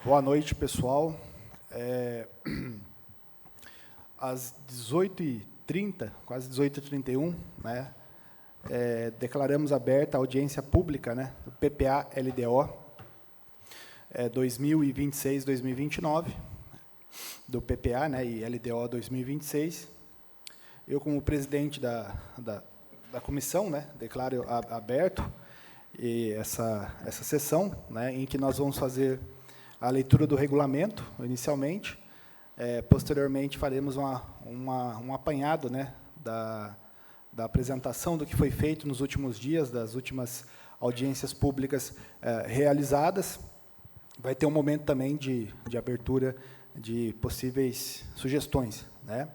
Boa noite, pessoal. Às 18h30, quase 18h31, né, declaramos aberta a audiência pública, né, do PPA-LDO 2026-2029, do PPA, né, e LDO 2026. Eu, como presidente da comissão, né, declaro aberto essa sessão, né, em que nós vamos fazer a leitura do regulamento, inicialmente. Posteriormente, faremos um apanhado, né, da apresentação do que foi feito nos últimos dias, das últimas audiências públicas realizadas. Vai ter um momento também de abertura de possíveis sugestões, né?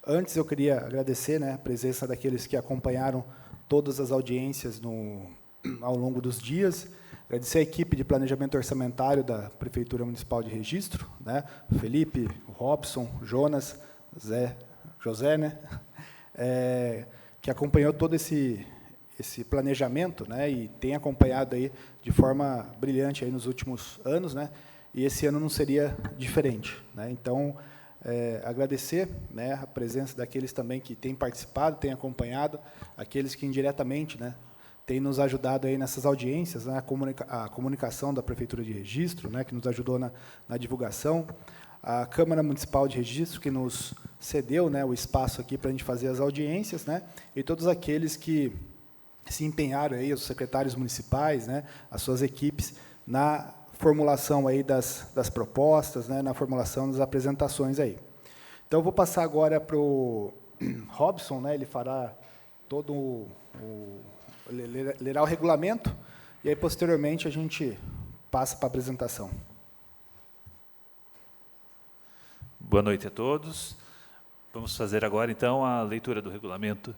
Antes, eu queria agradecer, né, a presença daqueles que acompanharam todas as audiências ao longo dos dias. Agradecer a equipe de planejamento orçamentário da Prefeitura Municipal de Registro, né? O Felipe, o Robson, o Jonas, José, né? Que acompanhou todo esse planejamento, né? E tem acompanhado aí de forma brilhante aí nos últimos anos, né? E esse ano não seria diferente, né? Então, agradecer, né, a presença daqueles também que têm participado, têm acompanhado, aqueles que indiretamente, né, tem nos ajudado aí nessas audiências, né, a comunicação da Prefeitura de Registro, né, que nos ajudou na divulgação, a Câmara Municipal de Registro, que nos cedeu, né, o espaço aqui para a gente fazer as audiências, né, e todos aqueles que se empenharam, aí, os secretários municipais, né, as suas equipes, na formulação aí das propostas, né, na formulação das apresentações aí. Então, eu vou passar agora para o Robson, né, ele fará todo lerá o regulamento, e aí, posteriormente, a gente passa para a apresentação. Boa noite a todos. Vamos fazer agora, então, a leitura do regulamento.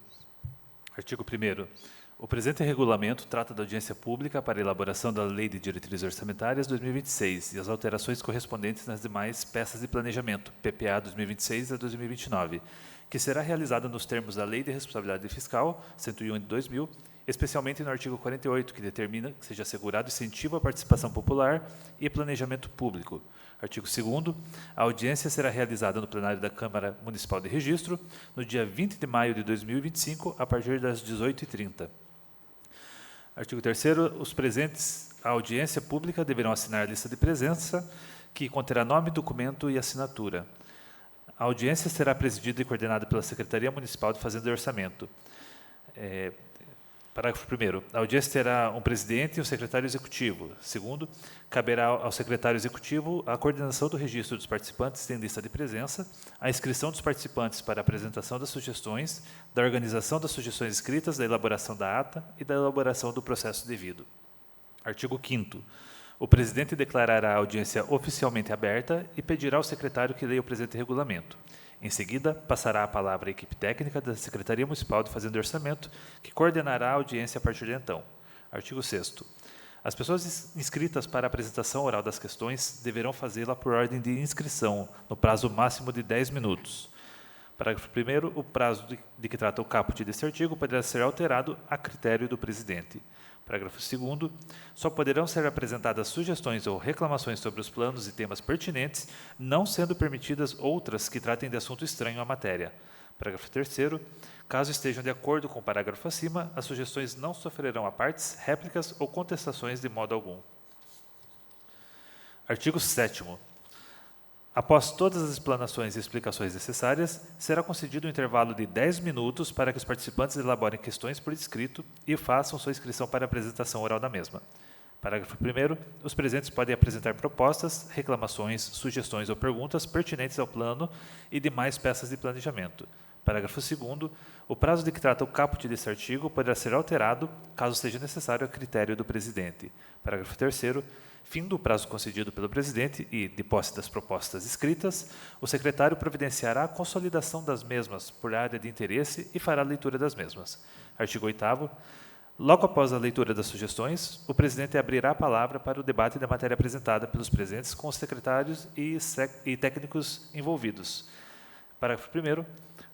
Artigo 1º. O presente regulamento trata da audiência pública para a elaboração da Lei de Diretrizes Orçamentárias 2026 e as alterações correspondentes nas demais peças de planejamento, PPA 2026 a 2029, que será realizada nos termos da Lei de Responsabilidade Fiscal 101 de 2000, especialmente no artigo 48, que determina que seja assegurado incentivo à participação popular e planejamento público. Artigo 2º, a audiência será realizada no plenário da Câmara Municipal de Registro, no dia 20 de maio de 2025, a partir das 18h30. Artigo 3º, os presentes à audiência pública deverão assinar a lista de presença, que conterá nome, documento e assinatura. A audiência será presidida e coordenada pela Secretaria Municipal de Fazenda e Orçamento. Parágrafo 1º. A audiência terá um presidente e um secretário executivo. Segundo, caberá ao secretário executivo a coordenação do registro dos participantes em lista de presença, a inscrição dos participantes para a apresentação das sugestões, da organização das sugestões escritas, da elaboração da ata e da elaboração do processo devido. Artigo 5º. O presidente declarará a audiência oficialmente aberta e pedirá ao secretário que leia o presente regulamento. Em seguida, passará a palavra à equipe técnica da Secretaria Municipal de Fazenda e Orçamento, que coordenará a audiência a partir de então. Artigo 6º. As pessoas inscritas para a apresentação oral das questões deverão fazê-la por ordem de inscrição, no prazo máximo de 10 minutos. Parágrafo 1º. O prazo de que trata o caput deste artigo poderá ser alterado a critério do presidente. Parágrafo 2º. Só poderão ser apresentadas sugestões ou reclamações sobre os planos e temas pertinentes, não sendo permitidas outras que tratem de assunto estranho à matéria. Parágrafo 3º. Caso estejam de acordo com o parágrafo acima, as sugestões não sofrerão apartes, réplicas ou contestações de modo algum. Artigo 7º. Após todas as explanações e explicações necessárias, será concedido um intervalo de 10 minutos para que os participantes elaborem questões por escrito e façam sua inscrição para a apresentação oral da mesma. Parágrafo 1º. Os presentes podem apresentar propostas, reclamações, sugestões ou perguntas pertinentes ao plano e demais peças de planejamento. Parágrafo 2º. O prazo de que trata o caput deste artigo poderá ser alterado, caso seja necessário, a critério do presidente. Parágrafo 3º. Fim do prazo concedido pelo presidente e, de posse das propostas escritas, o secretário providenciará a consolidação das mesmas por área de interesse e fará a leitura das mesmas. Artigo 8º. Logo após a leitura das sugestões, o presidente abrirá a palavra para o debate da matéria apresentada pelos presentes com os secretários e técnicos envolvidos. Parágrafo 1º.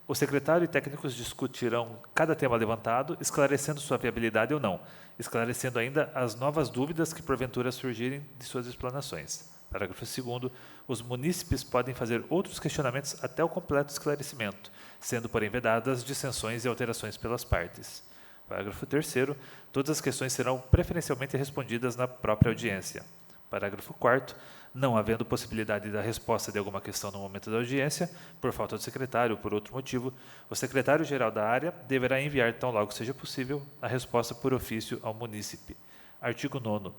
O secretário e técnicos discutirão cada tema levantado, esclarecendo sua viabilidade ou não, esclarecendo ainda as novas dúvidas que porventura surgirem de suas explanações. Parágrafo 2º. Os munícipes podem fazer outros questionamentos até o completo esclarecimento, sendo, porém, vedadas dissensões e alterações pelas partes. Parágrafo 3º. Todas as questões serão preferencialmente respondidas na própria audiência. Parágrafo 4º. Não havendo possibilidade da resposta de alguma questão no momento da audiência, por falta do secretário ou por outro motivo, o secretário-geral da área deverá enviar, tão logo seja possível, a resposta por ofício ao munícipe. Artigo 9º.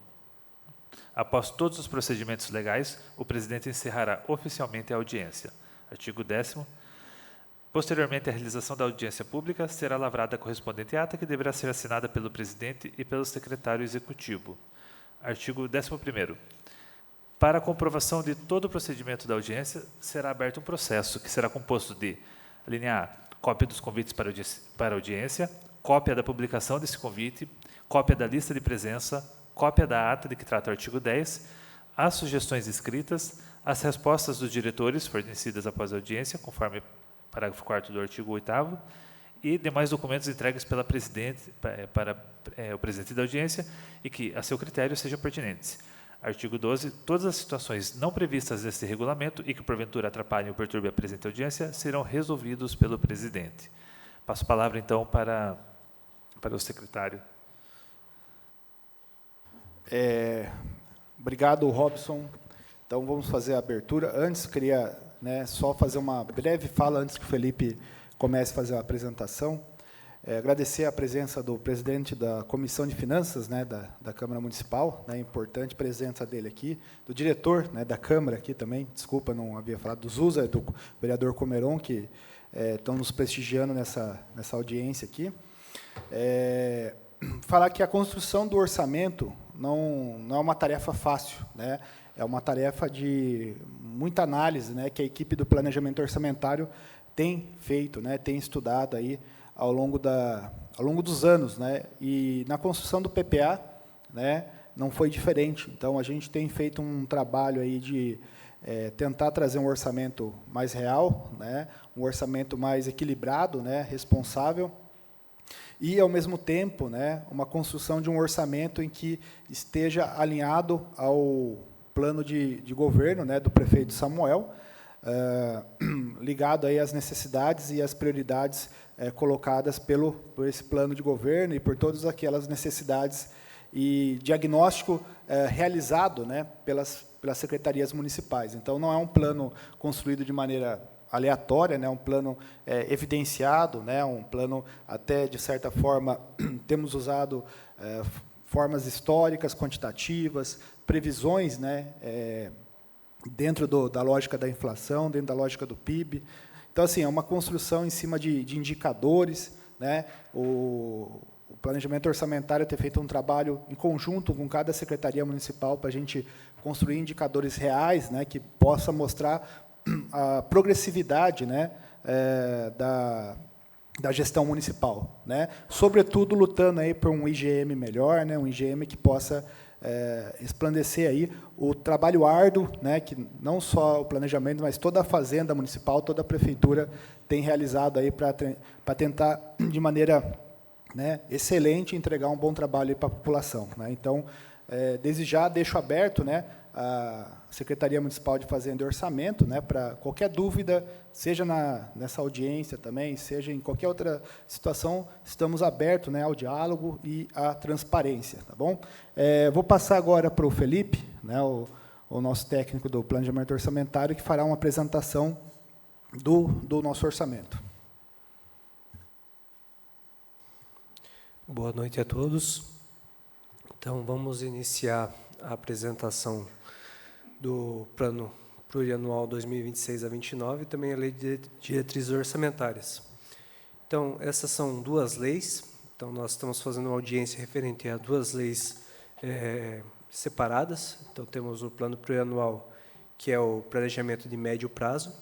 Após todos os procedimentos legais, o presidente encerrará oficialmente a audiência. Artigo 10º. Posteriormente à realização da audiência pública, será lavrada a correspondente ata que deverá ser assinada pelo presidente e pelo secretário executivo. Artigo 11º. Para a comprovação de todo o procedimento da audiência, será aberto um processo que será composto de, linha A, cópia dos convites para audiência, cópia da publicação desse convite, cópia da lista de presença, cópia da ata de que trata o artigo 10, as sugestões escritas, as respostas dos diretores fornecidas após a audiência, conforme parágrafo 4º do artigo 8º, e demais documentos entregues pela para o presidente da audiência e que, a seu critério, sejam pertinentes. Artigo 12. Todas as situações não previstas neste regulamento e que, porventura, atrapalhem ou perturbem a presente audiência, serão resolvidos pelo presidente. Passo a palavra, então, para o secretário. Obrigado, Robson. Então, vamos fazer a abertura. Antes, queria só fazer uma breve fala, antes que o Felipe comece a fazer a apresentação. Agradecer a presença do presidente da Comissão de Finanças, da Câmara Municipal, importante presença dele aqui, do diretor da Câmara aqui também, desculpa, não havia falado, do Zusa, do vereador Comeron, que estão nos prestigiando nessa audiência aqui. Falar que a construção do orçamento não é uma tarefa fácil, é uma tarefa de muita análise, que a equipe do planejamento orçamentário tem feito, tem estudado aí ao longo dos anos, e na construção do PPA, não foi diferente. Então, a gente tem feito um trabalho aí de tentar trazer um orçamento mais real, um orçamento mais equilibrado, responsável, e, ao mesmo tempo, uma construção de um orçamento em que esteja alinhado ao plano de governo do prefeito Samuel, ligado aí às necessidades e às prioridades colocadas por esse plano de governo e por todas aquelas necessidades e diagnóstico realizado pelas secretarias municipais. Então, não é um plano construído de maneira aleatória, um plano evidenciado, um plano até, de certa forma, temos usado formas históricas, quantitativas, previsões, dentro da lógica da inflação, dentro da lógica do PIB. Então, assim, é uma construção em cima de indicadores. O planejamento orçamentário tem feito um trabalho em conjunto com cada secretaria municipal para a gente construir indicadores reais, que possa mostrar a progressividade da gestão municipal. Sobretudo, lutando aí por um IGM melhor, um IGM que possa resplandecer aí o trabalho árduo, que não só o planejamento, mas toda a fazenda municipal, toda a prefeitura tem realizado aí para tentar, de maneira excelente, entregar um bom trabalho para a população. Então, desde já, deixo aberto a Secretaria Municipal de Fazenda e Orçamento para qualquer dúvida, seja nessa audiência também, seja em qualquer outra situação, estamos abertos ao diálogo e à transparência. Tá bom? Vou passar agora para o Felipe, o nosso técnico do planejamento orçamentário, que fará uma apresentação do nosso orçamento. Boa noite a todos. Então, vamos iniciar a apresentação do Plano Plurianual 2026 a 29 e também a Lei de Diretrizes Orçamentárias. Então, essas são duas leis. Então, nós estamos fazendo uma audiência referente a duas leis separadas. Então, temos o Plano Plurianual, que é o planejamento de médio prazo,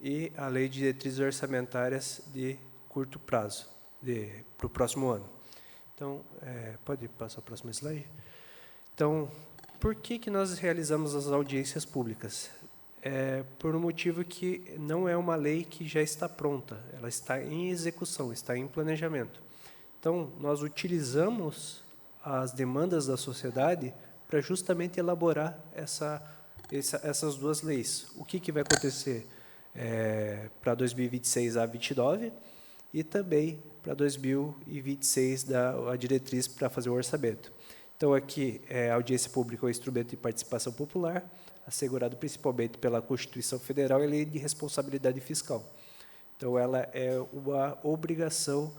e a Lei de Diretrizes Orçamentárias de curto prazo, para o próximo ano. Então, pode passar o próximo slide? Então, por que nós realizamos as audiências públicas? Por um motivo que não é uma lei que já está pronta, ela está em execução, está em planejamento. Então, nós utilizamos as demandas da sociedade para justamente elaborar essas duas leis. O que vai acontecer para 2026 a 29 e também para 2026 a diretriz para fazer o orçamento. Então, aqui, a audiência pública é um instrumento de participação popular, assegurado principalmente pela Constituição Federal e a Lei de Responsabilidade Fiscal. Então, ela é uma obrigação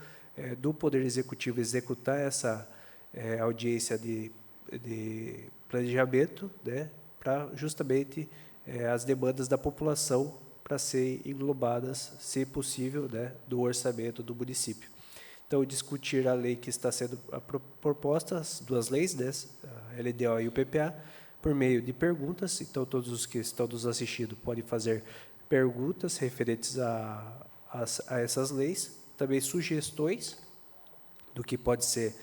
do Poder Executivo executar essa audiência de planejamento, né, para justamente as demandas da população para serem englobadas, se possível, né, do orçamento do município. Então, discutir a lei que está sendo proposta, as duas leis, né, a LDO e o PPA, por meio de perguntas. Então, todos os que estão nos assistindo podem fazer perguntas referentes a essas leis, também sugestões do que pode ser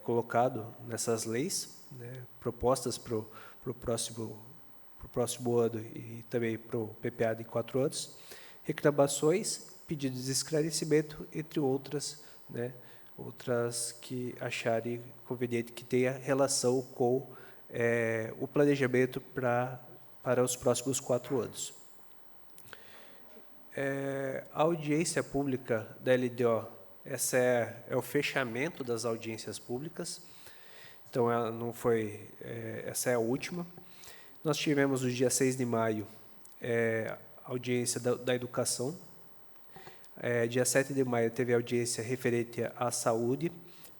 colocado nessas leis, né, propostas para o próximo ano e também para o PPA de 4 anos, reclamações, pedidos de esclarecimento, entre outras, né, outras que acharem conveniente que tenha relação com o planejamento para os próximos 4 anos. A audiência pública da LDO, essa é o fechamento das audiências públicas, então ela não foi, essa é a última. Nós tivemos no dia 6 de maio a audiência da educação, dia 7 de maio teve a audiência referente à saúde,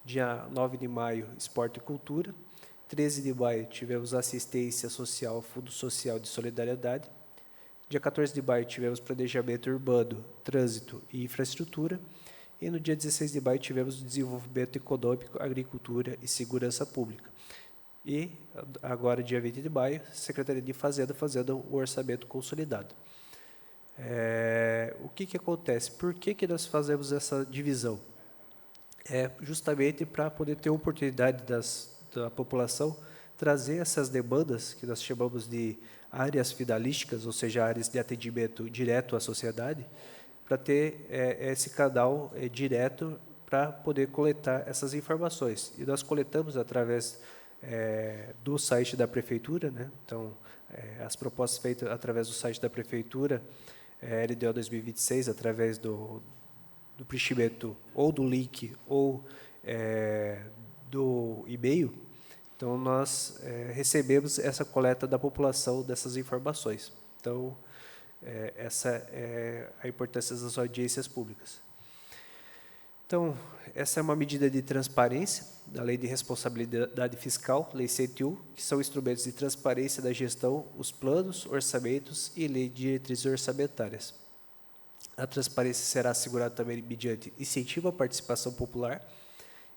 dia 9 de maio, esporte e cultura, 13 de maio tivemos assistência social, Fundo Social de Solidariedade, dia 14 de maio tivemos planejamento urbano, trânsito e infraestrutura, e no dia 16 de maio tivemos desenvolvimento econômico, agricultura e segurança pública. E agora, dia 20 de maio, Secretaria de Fazenda fazendo o orçamento consolidado. O que acontece? Por que nós fazemos essa divisão? Justamente para poder ter oportunidade da população trazer essas demandas, que nós chamamos de áreas finalísticas, ou seja, áreas de atendimento direto à sociedade, para ter esse canal direto para poder coletar essas informações. E nós coletamos através do site da Prefeitura, né? Então, as propostas feitas através do site da Prefeitura, LDO 2026, através do preenchimento ou do link ou do e-mail. Então, nós recebemos essa coleta da população dessas informações. Então, essa é a importância das audiências públicas. Então, essa é uma medida de transparência da Lei de Responsabilidade Fiscal, Lei 101, que são instrumentos de transparência da gestão, os planos, orçamentos e lei de diretrizes orçamentárias. A transparência será assegurada também mediante incentivo à participação popular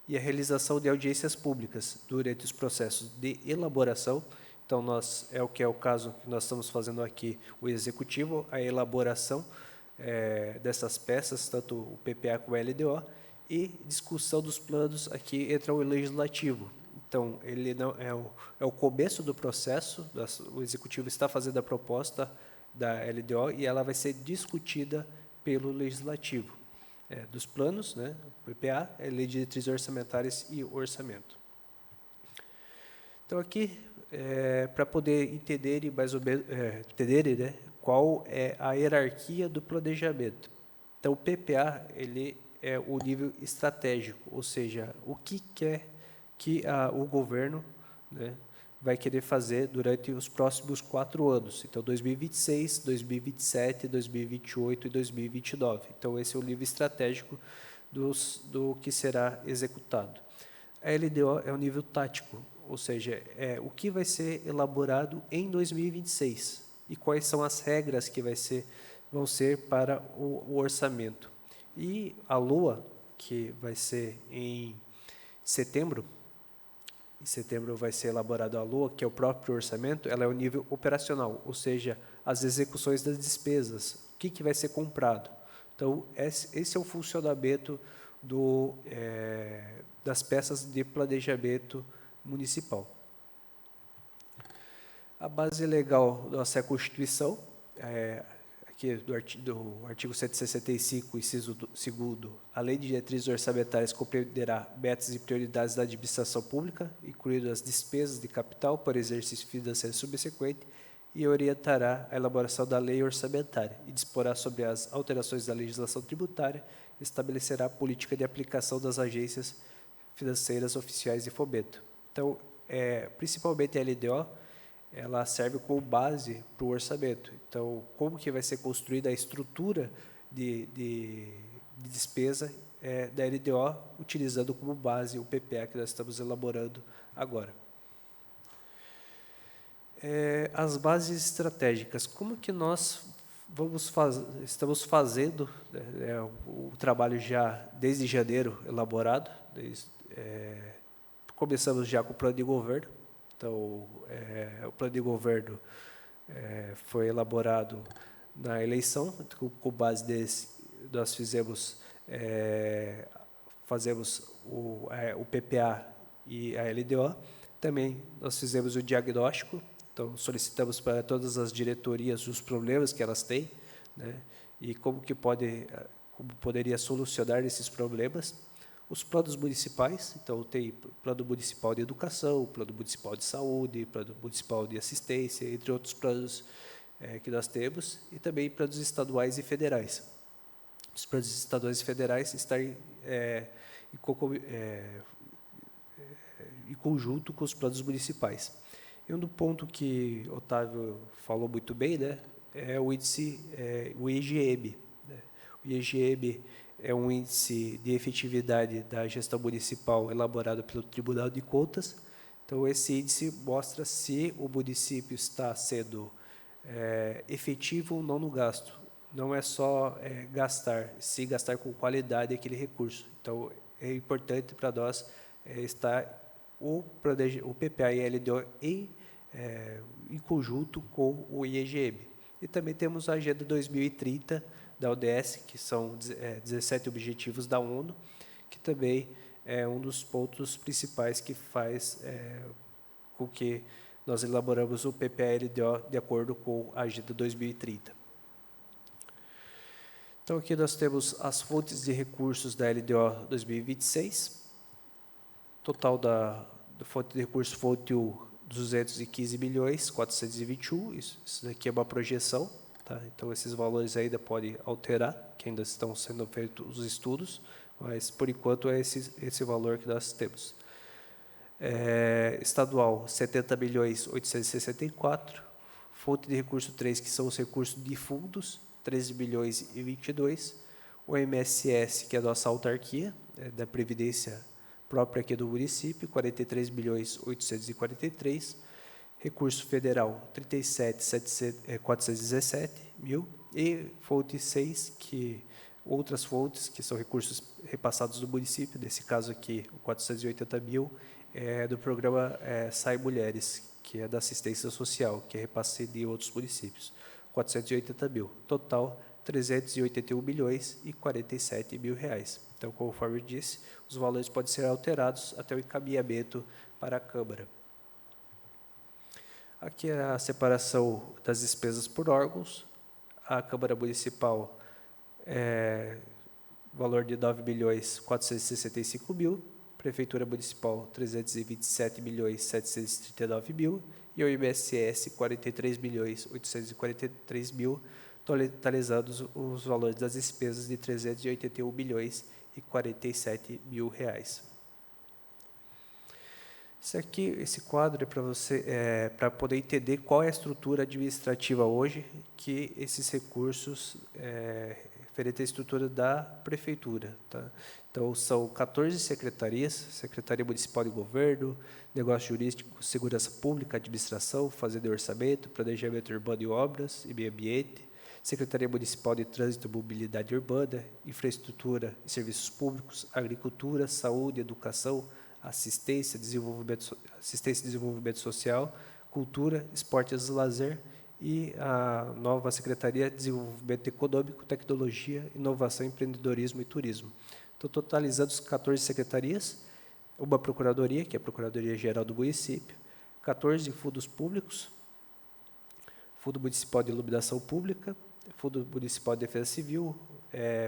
e a realização de audiências públicas durante os processos de elaboração. Então, é o caso que nós estamos fazendo aqui, o Executivo, a elaboração dessas peças, tanto o PPA como a LDO, e discussão dos planos, aqui entra o Legislativo. Então, ele não é o começo do processo, o Executivo está fazendo a proposta da LDO e ela vai ser discutida pelo Legislativo. Dos planos, né, o PPA, a Lei de Diretrizes Orçamentárias e Orçamento. Então, aqui, para poder entenderem mais ou menos, né, qual é a hierarquia do planejamento. Então, o PPA, ele é o nível estratégico, ou seja, o que quer que o governo, né, vai querer fazer durante os próximos 4 anos. Então, 2026, 2027, 2028 e 2029. Então, esse é o nível estratégico do que será executado. A LDO é o nível tático, ou seja, o que vai ser elaborado em 2026 e quais são as regras que vão ser para o orçamento. E a LOA, que vai ser em setembro vai ser elaborado a LOA, que é o próprio orçamento, ela é o nível operacional, ou seja, as execuções das despesas, o que vai ser comprado. Então, esse é o funcionamento das peças de planejamento municipal. A base legal nossa é a Constituição, aqui do artigo 165, inciso 2º, a Lei de Diretrizes Orçamentárias compreenderá metas e prioridades da administração pública, incluindo as despesas de capital para exercício financeiro subsequente e orientará a elaboração da lei orçamentária e disporá sobre as alterações da legislação tributária e estabelecerá a política de aplicação das agências financeiras oficiais de fomento. Então, principalmente a LDO, ela serve como base para o orçamento. Então, como que vai ser construída a estrutura de despesa da LDO, utilizando como base o PPA que nós estamos elaborando agora. As bases estratégicas. Como que nós estamos fazendo o trabalho já desde janeiro elaborado? Começamos já com o plano de governo. Então, o plano de governo foi elaborado na eleição, com base nesse, nós fazemos o PPA e a LDO. Também nós fizemos o diagnóstico, então solicitamos para todas as diretorias os problemas que elas têm, né, e como poderia solucionar esses problemas. Os planos municipais, então tem plano municipal de educação, plano municipal de saúde, plano municipal de assistência, entre outros planos que nós temos, e também planos estaduais e federais. Os planos estaduais e federais estão em conjunto com os planos municipais. E um ponto que o Otávio falou muito bem, né, é o índice, o IGM. Né? O IGM é um índice de efetividade da gestão municipal elaborado pelo Tribunal de Contas. Então, esse índice mostra se o município está sendo efetivo ou não no gasto. Não é só gastar, se gastar com qualidade aquele recurso. Então, é importante para nós estar o PPA e a LDO em conjunto com o IGM. E também temos a Agenda 2030 da ODS, que são 17 objetivos da ONU, que também é um dos pontos principais que faz com que nós elaboramos o PPA e LDO de acordo com a Agenda 2030. Então, aqui nós temos as fontes de recursos da LDO 2026. Total da fonte de recursos, fonte 1, 215.421. Isso daqui é uma projeção, tá? Então, esses valores ainda podem alterar, que ainda estão sendo feitos os estudos, mas, por enquanto, é esse valor que nós temos. Estadual, 70.864. Fonte de recurso 3, que são os recursos de fundos, 13.022. O MSS, que é a nossa autarquia, da Previdência própria aqui do município, 43.843. Recurso federal, 37.417 mil. E fonte 6, outras fontes, que são recursos repassados do município, nesse caso aqui, o 480 mil, do programa Sai Mulheres, que é da assistência social, que é repasse de outros municípios. 480 mil. Total, 381.047 mil reais. Então, conforme eu disse, os valores podem ser alterados até o encaminhamento para a Câmara. Aqui é a separação das despesas por órgãos. A Câmara Municipal, valor de 9.465 mil. Prefeitura Municipal, 327.739 mil. E o INSS, 43.843 mil, totalizando os valores das despesas de 381.047 mil reais. Esse quadro é para você, para poder entender qual é a estrutura administrativa hoje que esses recursos, referente à estrutura da prefeitura, tá? Então, são 14 secretarias: Secretaria Municipal de Governo, Negócio Jurídico, Segurança Pública, Administração, Fazenda e Orçamento, Planejamento Urbano e Obras e Meio Ambiente, Secretaria Municipal de Trânsito e Mobilidade Urbana, Infraestrutura e Serviços Públicos, Agricultura, Saúde, Educação, Assistência e Desenvolvimento Social, Cultura, Esportes e Lazer, e a nova Secretaria de Desenvolvimento Econômico, Tecnologia, Inovação, Empreendedorismo e Turismo. Então, totalizando as 14 secretarias, uma procuradoria, que é a Procuradoria-Geral do Município, 14 fundos públicos, Fundo Municipal de Iluminação Pública, Fundo Municipal de Defesa Civil,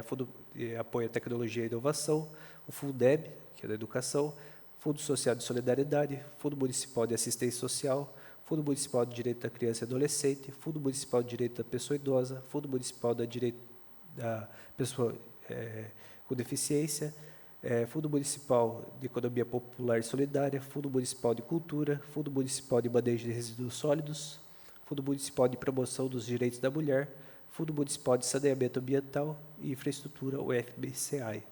Fundo de Apoio à Tecnologia e Inovação, o Fundeb, que é da Educação, Fundo Social de Solidariedade, Fundo Municipal de Assistência Social, Fundo Municipal de Direito da Criança e Adolescente, Fundo Municipal de Direito da Pessoa Idosa, Fundo Municipal da Pessoa com Deficiência, Fundo Municipal de Economia Popular e Solidária, Fundo Municipal de Cultura, Fundo Municipal de Manejo de Resíduos Sólidos, Fundo Municipal de Promoção dos Direitos da Mulher, Fundo Municipal de Saneamento Ambiental e Infraestrutura, o FBCAI.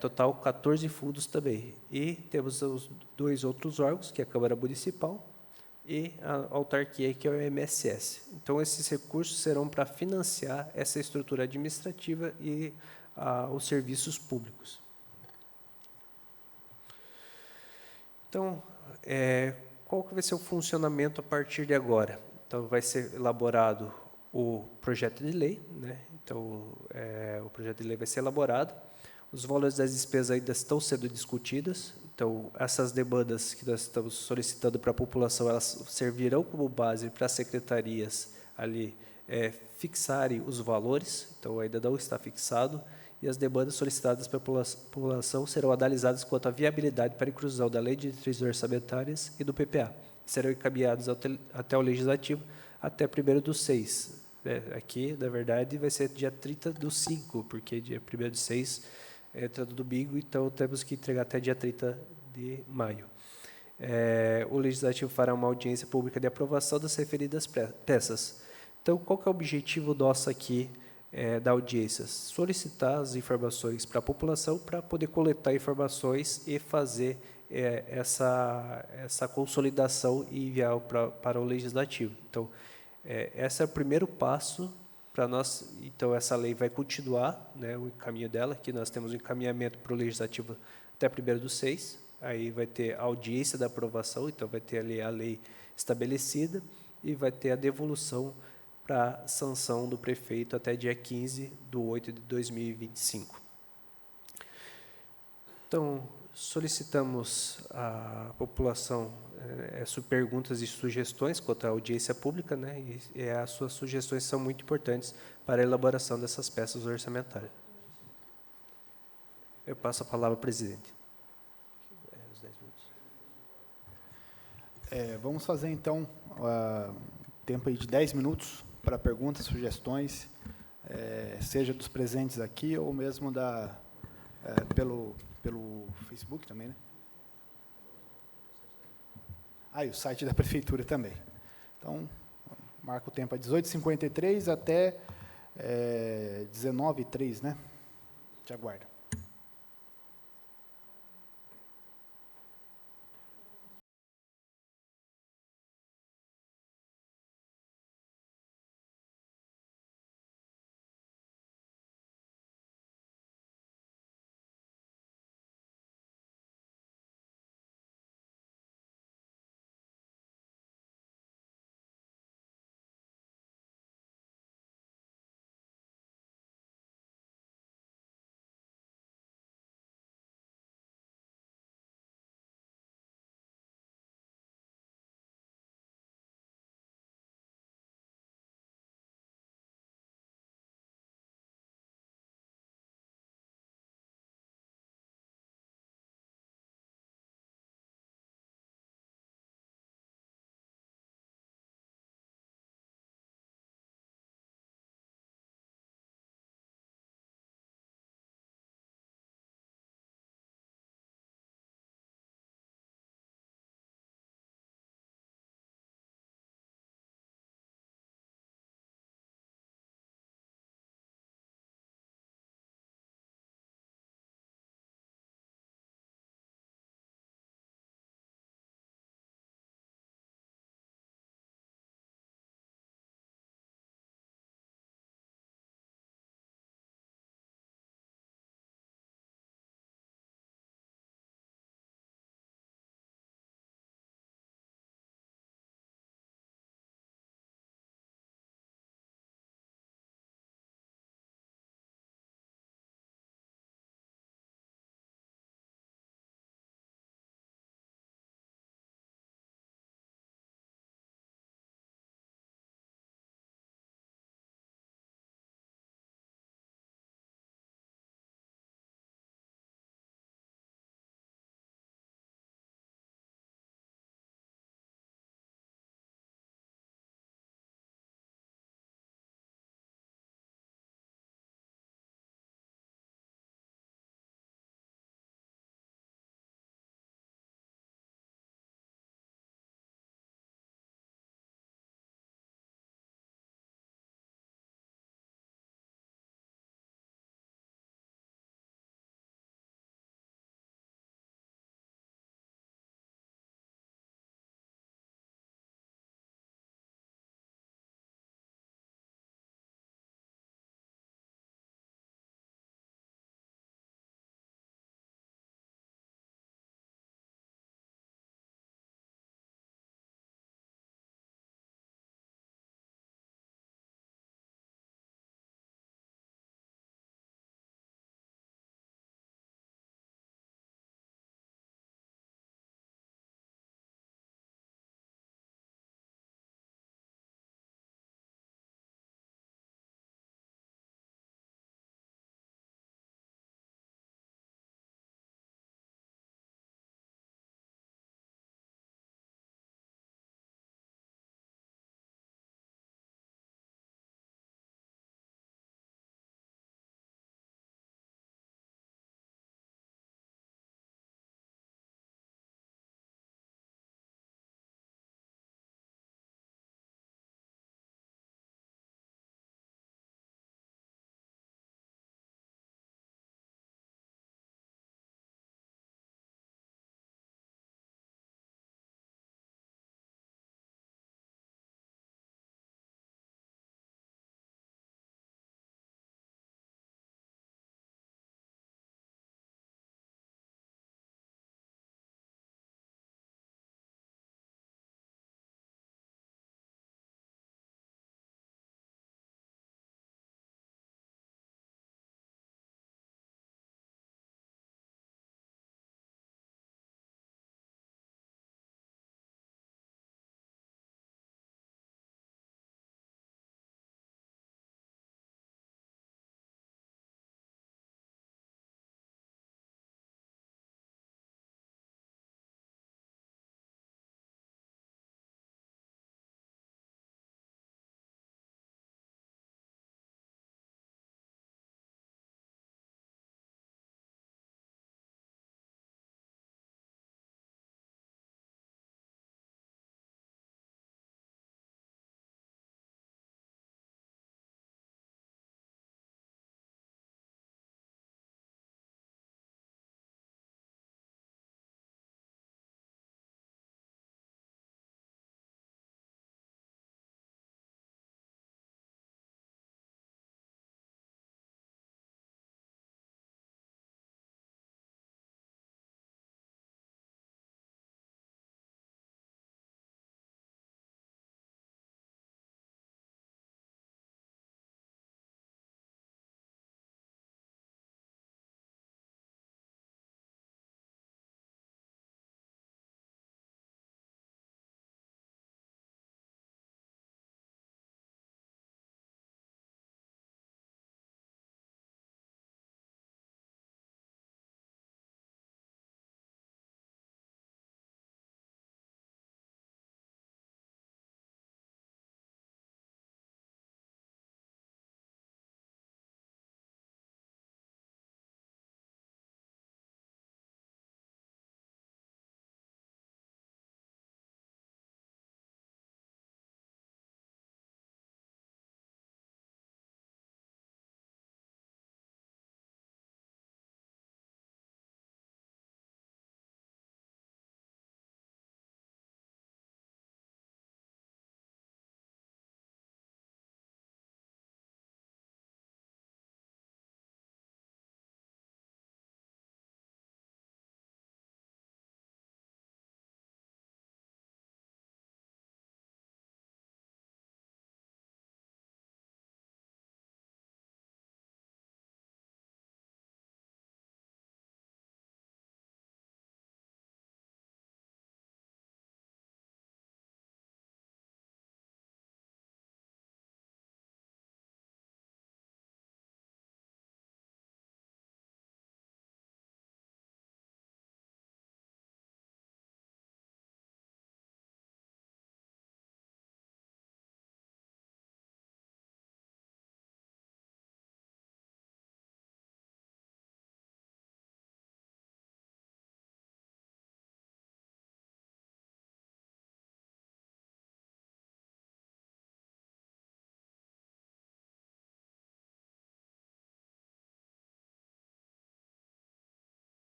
Total 14 fundos também. E temos os 2 outros órgãos, que é a Câmara Municipal e a autarquia, que é o MSS. Então, esses recursos serão para financiar essa estrutura administrativa e os serviços públicos. Então, qual que vai ser o funcionamento a partir de agora? Então, vai ser elaborado o projeto de lei, né? Então, o projeto de lei vai ser elaborado. Os valores das despesas ainda estão sendo discutidas. Então, essas demandas que nós estamos solicitando para a população, elas servirão como base para as secretarias ali fixarem os valores. Então, ainda não está fixado. E as demandas solicitadas pela população serão analisadas quanto à viabilidade para a inclusão da Lei de Diretrizes Orçamentárias e do PPA. Serão encaminhados até o Legislativo até 1º/6. Aqui, na verdade, vai ser dia 30/5, porque dia 1º/6 entra no domingo, então temos que entregar até dia 30 de maio. O Legislativo fará uma audiência pública de aprovação das referidas peças. Então, qual que é o objetivo nosso aqui da audiência? Solicitar as informações para a população, para poder coletar informações e fazer essa consolidação e enviar para o Legislativo. Então, esse é o primeiro passo para nós. Então, essa lei vai continuar, né, o caminho dela, que nós temos um encaminhamento para o Legislativo até 1º/6, aí vai ter a audiência da aprovação, então vai ter ali a lei estabelecida e vai ter a devolução para sanção do prefeito até dia 15/8/2025. Então, solicitamos à população perguntas e sugestões quanto à audiência pública, né, e as suas sugestões são muito importantes para a elaboração dessas peças orçamentárias. Eu passo a palavra ao presidente. Os 10 minutos. Vamos fazer, então, tempo aí de 10 minutos para perguntas, sugestões, seja dos presentes aqui ou mesmo pelo Facebook também, né? E o site da Prefeitura também. Então, marca o tempo a 18h53 até 19h03, né? Te aguardo.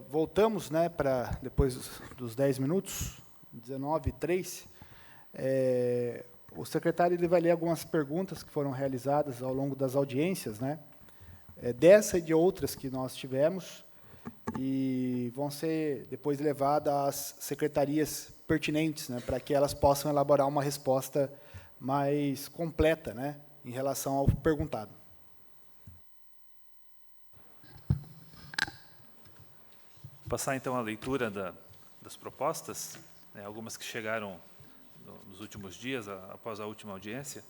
Voltamos, né, para depois dos 10 minutos, 19h03. O secretário ele vai ler algumas perguntas que foram realizadas ao longo das audiências, né, dessa e de outras que nós tivemos, e vão ser depois levadas às secretarias pertinentes, né, para que elas possam elaborar uma resposta mais completa, né, em relação ao perguntado. Vou passar, então, a leitura das propostas, né, algumas que chegaram nos últimos dias, após a última audiência.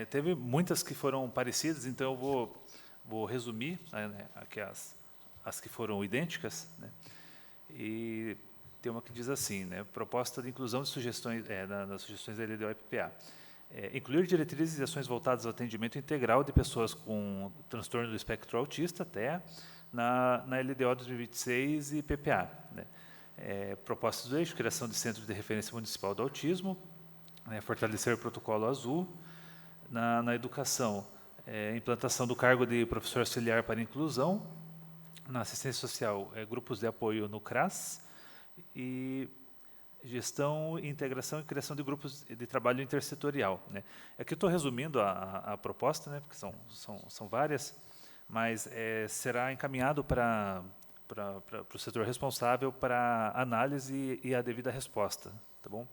Teve muitas que foram parecidas, então eu vou resumir, né, aqui as que foram idênticas, né, e tem uma que diz assim, né, proposta de inclusão de sugestões, nas sugestões da LDO-PPA. Incluir diretrizes e ações voltadas ao atendimento integral de pessoas com transtorno do espectro autista, TEA, na LDO 2026 e PPA. Né. Propostas do eixo, criação de Centro de Referência Municipal do Autismo, né, fortalecer o protocolo azul. Na educação, implantação do cargo de professor auxiliar para inclusão. Na assistência social, grupos de apoio no CRAS. E gestão, integração e criação de grupos de trabalho intersetorial. Né. Aqui eu estou resumindo a proposta, né, porque são várias, mas será encaminhado para o setor responsável para análise e a devida resposta. Tá bom?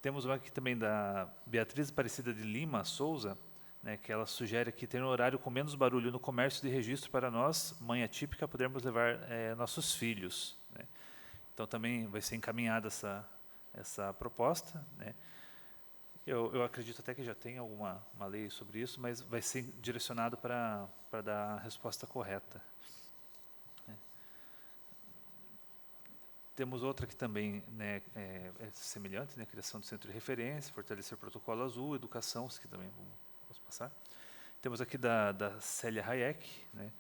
Temos uma aqui também da Beatriz Aparecida de Lima Souza, né, que ela sugere aqui ter um horário com menos barulho no comércio de registro para nós, mãe atípica, podermos levar nossos filhos. Né. Então, também vai ser encaminhada essa proposta. Né. Eu acredito até que já tem uma lei sobre isso, mas vai ser direcionado para dar a resposta correta. Temos outra que também, né, é semelhante, né, criação do centro de referência, fortalecer o protocolo azul, educação, que também vamos passar. Temos aqui da Célia Hayek, né,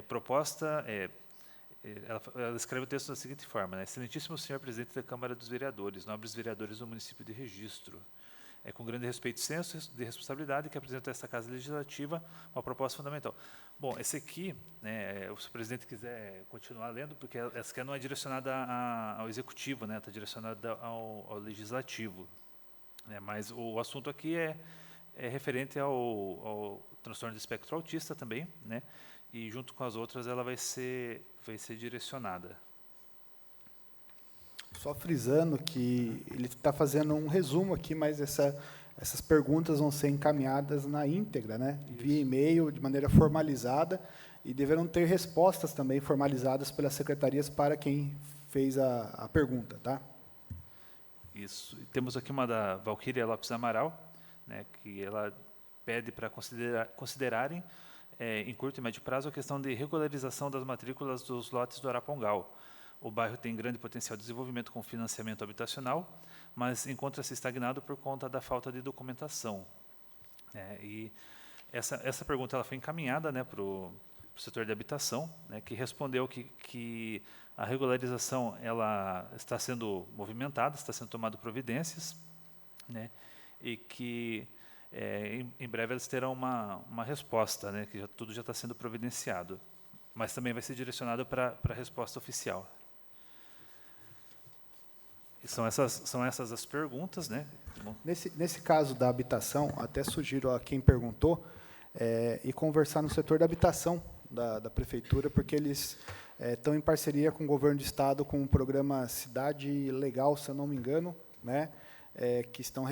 proposta, ela escreve o texto da seguinte forma, né, excelentíssimo senhor presidente da Câmara dos Vereadores, nobres vereadores do município de Registro, com grande respeito e senso de responsabilidade, que apresenta a esta Casa Legislativa uma proposta fundamental. Bom, esse aqui, né, se o presidente quiser continuar lendo, porque essa aqui não é direcionada ao Executivo, né, está direcionada ao Legislativo. Né, mas o assunto aqui é referente ao transtorno do espectro autista também, né, e junto com as outras ela vai ser direcionada. Só frisando que ele está fazendo um resumo aqui, mas essas perguntas vão ser encaminhadas na íntegra, né, via e-mail, de maneira formalizada, e deverão ter respostas também formalizadas pelas secretarias para quem fez a pergunta. Tá? Isso. E temos aqui uma da Valquíria Lopes Amaral, né, que ela pede para considerarem, em curto e médio prazo, a questão de regularização das matrículas dos lotes do Arapongal. O bairro tem grande potencial de desenvolvimento com financiamento habitacional, mas encontra-se estagnado por conta da falta de documentação. E essa pergunta ela foi encaminhada, né, para o setor de habitação, né, que respondeu que a regularização ela está sendo movimentada, está sendo tomada providências, né, e que em breve eles terão uma resposta, né, que tudo já está sendo providenciado, mas também vai ser direcionado para a resposta oficial. E são essas as perguntas, né? Nesse caso da habitação, até sugiro a quem perguntou ir conversar no setor da habitação da prefeitura, porque eles estão em parceria com o governo do estado com o programa Cidade Legal, se eu não me engano, né? Que estão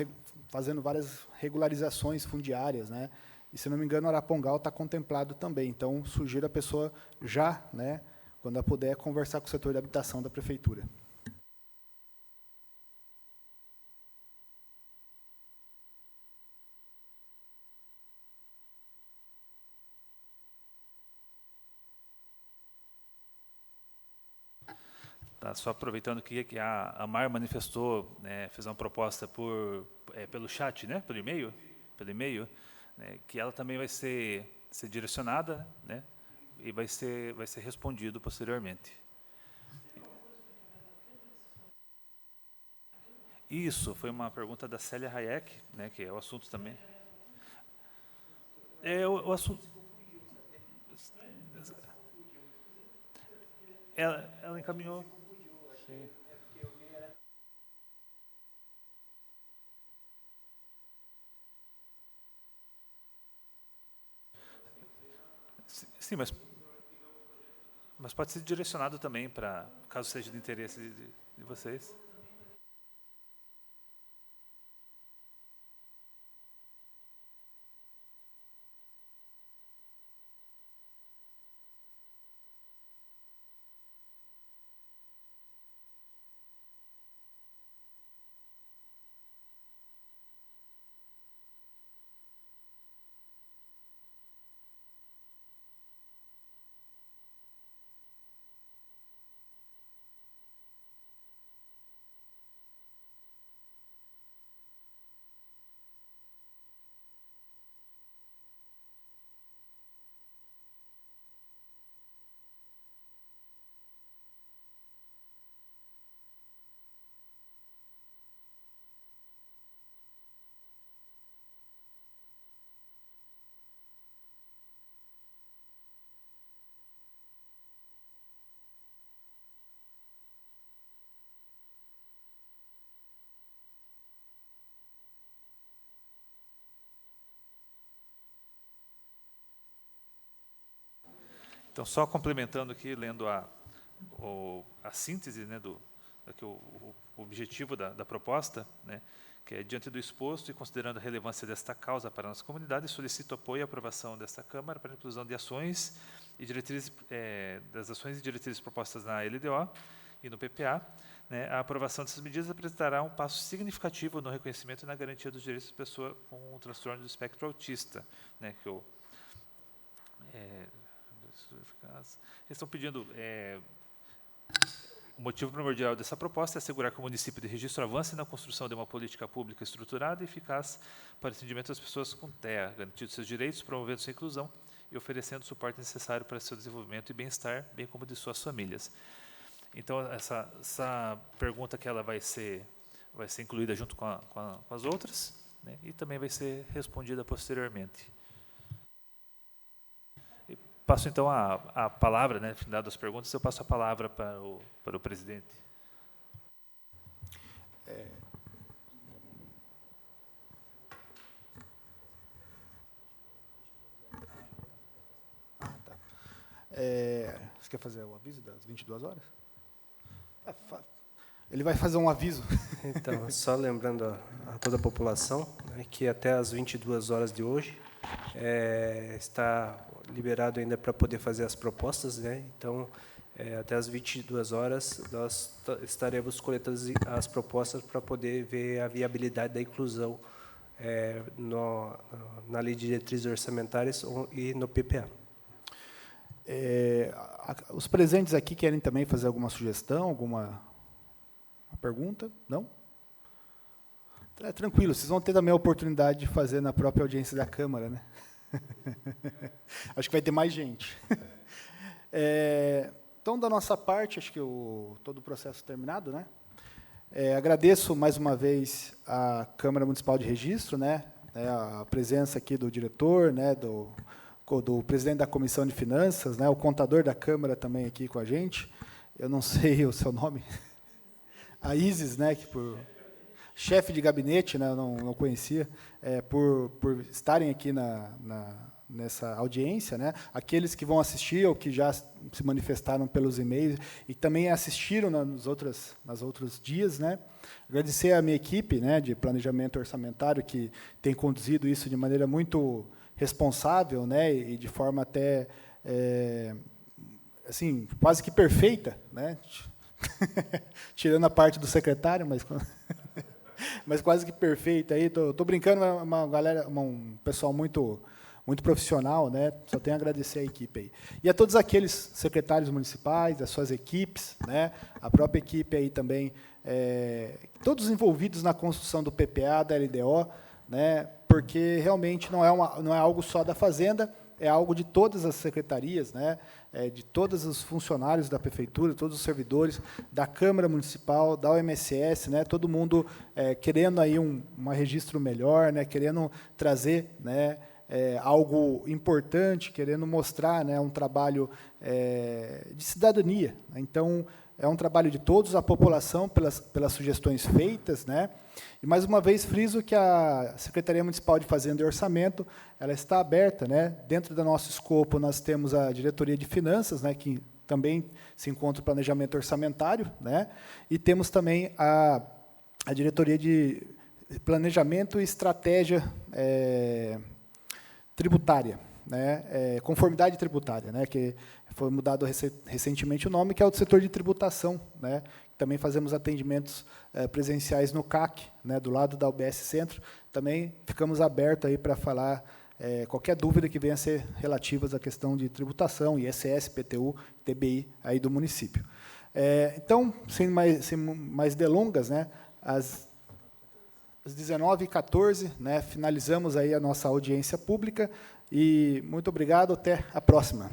fazendo várias regularizações fundiárias, né? E, se não me engano, Arapongal está contemplado também. Então, sugiro a pessoa já, né, quando ela puder, conversar com o setor de habitação da prefeitura. Tá, só aproveitando que a Mar manifestou, né, fez uma proposta pelo chat, né, pelo e-mail, né, que ela também vai ser direcionada, né, e vai ser respondido posteriormente. Isso, foi uma pergunta da Célia Hayek, né, que é o assunto também. O assunto... Ela encaminhou. Sim. Sim, mas pode ser direcionado também para, caso seja de interesse de vocês. Então, só complementando aqui, lendo a síntese, né, o objetivo da proposta, né, que é, diante do exposto e considerando a relevância desta causa para a nossa comunidade, solicito apoio e aprovação desta Câmara para a inclusão de ações e diretrizes, das ações e diretrizes propostas na LDO e no PPA. Né, a aprovação dessas medidas apresentará um passo significativo no reconhecimento e na garantia dos direitos da pessoa com o transtorno do espectro autista, né, que eles estão pedindo, o motivo primordial dessa proposta é assegurar que o município de Registro avance na construção de uma política pública estruturada e eficaz para o atendimento das pessoas com TEA, garantindo seus direitos, promovendo sua inclusão e oferecendo o suporte necessário para seu desenvolvimento e bem-estar, bem como de suas famílias. Então, essa pergunta que ela vai ser incluída junto com as outras, né, e também vai ser respondida posteriormente. Passo, então, a palavra, né, finado as perguntas, eu passo a palavra para o presidente. Tá. Você quer fazer o aviso das 22 horas? Ele vai fazer um aviso. Então, só lembrando a toda a população, né, que até às 22 horas de hoje está liberado ainda para poder fazer as propostas, né? Então, até às 22 horas, nós estaremos coletando as propostas para poder ver a viabilidade da inclusão na Lei de Diretrizes Orçamentárias e no PPA. Os presentes aqui querem também fazer alguma sugestão, alguma pergunta? Não? Tranquilo, vocês vão ter também a oportunidade de fazer na própria audiência da Câmara, né? Acho que vai ter mais gente. Então, da nossa parte, acho que todo o processo terminado, né? Agradeço mais uma vez à Câmara Municipal de Registro, né? A presença aqui do diretor, né? Do presidente da Comissão de Finanças, né? O contador da Câmara também aqui com a gente. Eu não sei o seu nome. A Isis, né? Que chefe de gabinete, né, eu não conhecia, por estarem aqui nessa audiência, né, aqueles que vão assistir ou que já se manifestaram pelos e-mails e também assistiram nos outros dias, né. Agradecer à minha equipe, né, de planejamento orçamentário que tem conduzido isso de maneira muito responsável, né, e de forma até assim quase que perfeita, né, tirando a parte do secretário, mas quase que perfeita aí. Tô brincando, uma galera, um pessoal muito profissional, né? Só tenho a agradecer a equipe aí. E a todos aqueles secretários municipais, as suas equipes, né? A própria equipe aí também, todos envolvidos na construção do PPA, da LDO, né? Porque realmente não é algo só da Fazenda, é algo de todas as secretarias, né? De todos os funcionários da prefeitura, todos os servidores da Câmara Municipal, da OMSS, né? Todo mundo querendo aí um registro melhor, né? Querendo trazer, né? algo importante, querendo mostrar, né, um trabalho de cidadania. Então, é um trabalho de todos, a população, pelas sugestões feitas, né? E, mais uma vez, friso que a Secretaria Municipal de Fazenda e Orçamento ela está aberta, né? Dentro do nosso escopo, nós temos a Diretoria de Finanças, né, que também se encontra o planejamento orçamentário, né? E temos também a Diretoria de Planejamento e Estratégia Tributária, né? Conformidade tributária, né? Que foi mudado recentemente o nome, que é o do setor de tributação, né? Também fazemos atendimentos presenciais no CAC, né? Do lado da UBS Centro. Também ficamos abertos aí para falar qualquer dúvida que venha a ser relativas à questão de tributação, ISS, PTU, TBI aí do município. Então, sem mais delongas, né? Às 19h14, né? Finalizamos aí a nossa audiência pública. E muito obrigado, até a próxima.